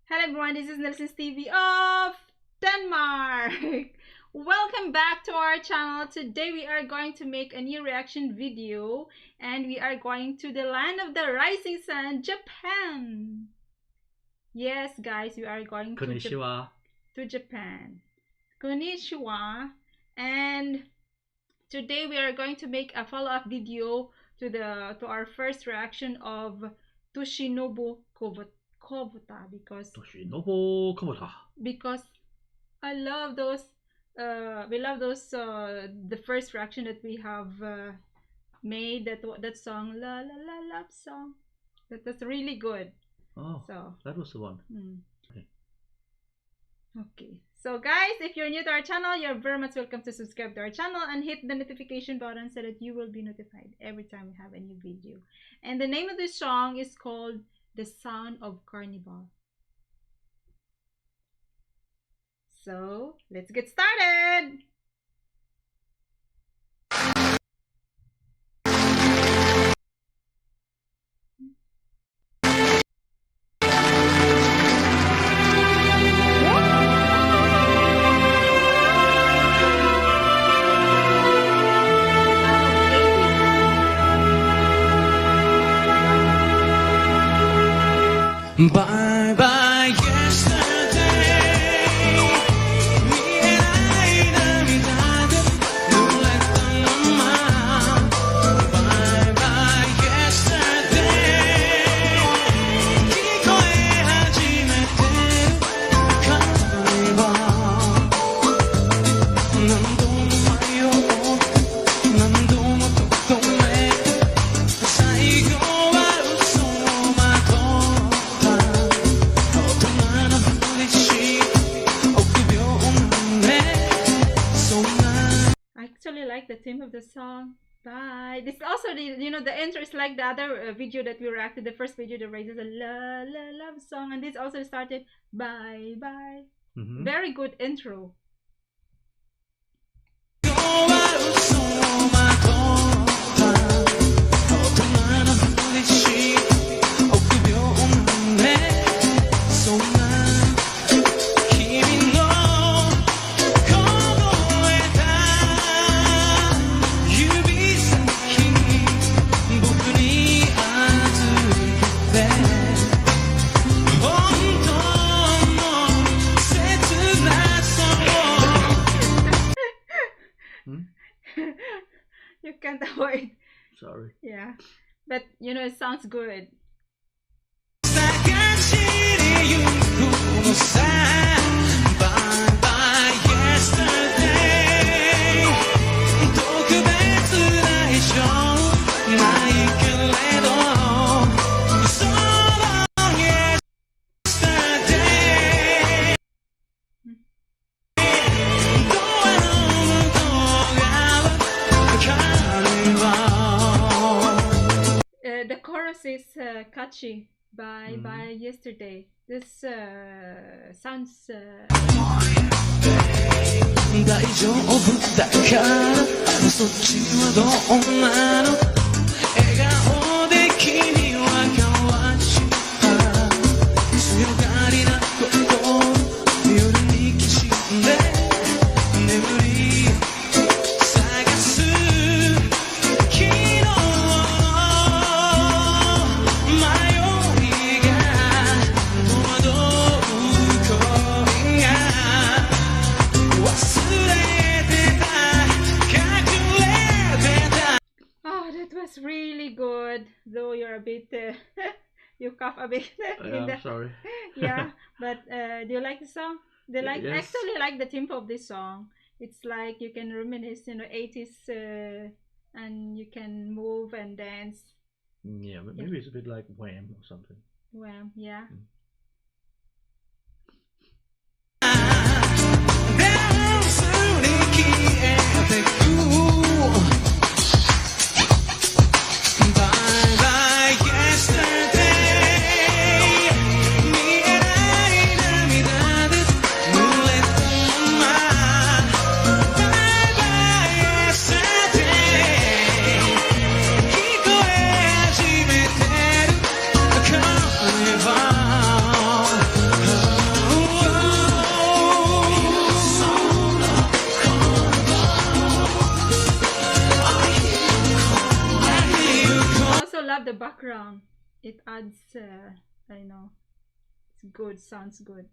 Hello everyone, this is NielsensTv of Denmark. Welcome back to our channel. Today we are going to make a new reaction video and we are going to the land of the rising sun, Japan. Yes guys, we are going to Japan. Konnichiwa. And today we are going to make a follow-up video to our first reaction of Toshinobu Kubota because I love those we love those the first reaction that we have made, that song la la la love song, that's really good. So that was the one. Okay, so guys, if you're new to our channel, you're very much welcome to subscribe to our channel and hit the notification button so that you will be notified every time we have a new video. And the name of this song is called The Sound of Carnival. So let's get started. Bye bye yesterday. Bye bye yesterday. Like the theme of the song. Bye. This also the the intro is like the other video that we reacted. The first video that raises a la la love song, and this also started bye bye. Very good intro. You can't avoid. Sorry. Yeah, but it sounds good. Bye bye yesterday. 特別な以上ないけれど So long yesterday. ドアの向こう側 Carnival. The chorus is catchy. Bye bye yesterday. This sounds 大丈夫だからそっちはどうなの笑顔で君は交わした強がりな心夜にきしんで眠り探す昨日迷いが戸惑う恋が Oh, that was really good. Though you're a bit, you cough a bit. Sorry. Yeah, but do you like the song? Yes. Actually like the tempo of this song. It's like you can reminisce, 80s, and you can move and dance. Yeah, but maybe it's a bit like Wham or something. Well, yeah. Carnival. love the background. It adds, I know, it's good, sounds good.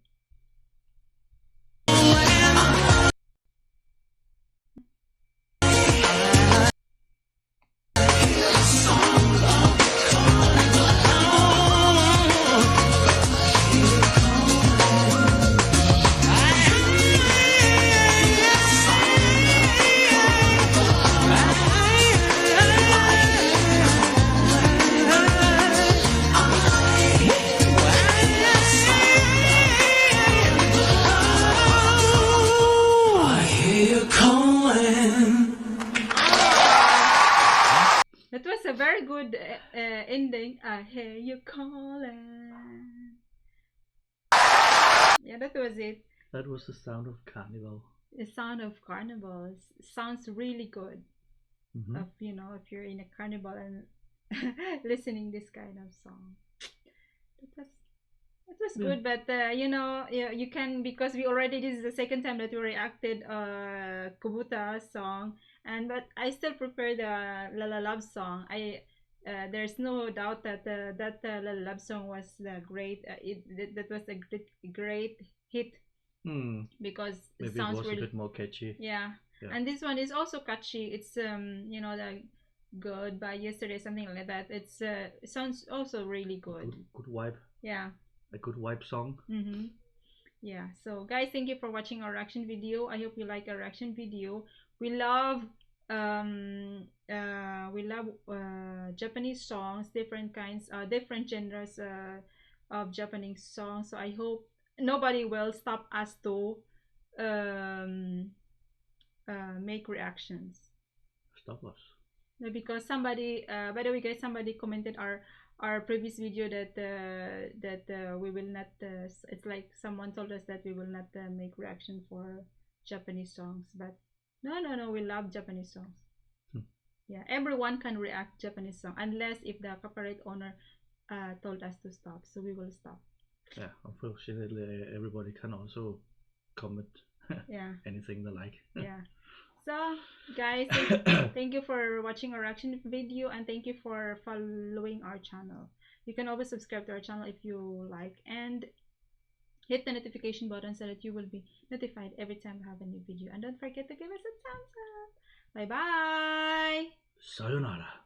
That was a very good ending. I hear you calling. Yeah, that was it. That was the sound of Carnival. The sound of carnivals sounds really good. Of, you know, if you're in a carnival and listening this kind of song, it was good. But you know, you can, because we already, this is the second time that we reacted Kubota song, and but I still prefer the La La Love song. There's no doubt that that La La Love song was the great. That was a great hit. Because maybe it sounds was really a bit more catchy. Yeah. And this one is also catchy. It's you know, the Goodbye Yesterday, something like that. It's it sounds also really good. Good vibe. Yeah. A good vibe song. Yeah. So guys, thank you for watching our reaction video. I hope you like our reaction video. We love Japanese songs, different kinds, different genres of Japanese songs. So I hope nobody will stop us to make reactions. Stop us. No, because somebody, by the way, guys, somebody commented our previous video that we will not. It's like someone told us that we will not make reaction for Japanese songs, but no, we love Japanese songs. Yeah, everyone can react Japanese song unless if the copyright owner told us to stop, so we will stop. Yeah, unfortunately, everybody can also comment anything they like. Yeah. So guys, thank you for watching our reaction video, and thank you for following our channel. You can always subscribe to our channel if you like, and hit the notification button so that you will be notified every time we have a new video. And don't forget to give us a thumbs up. Bye bye. Sayonara.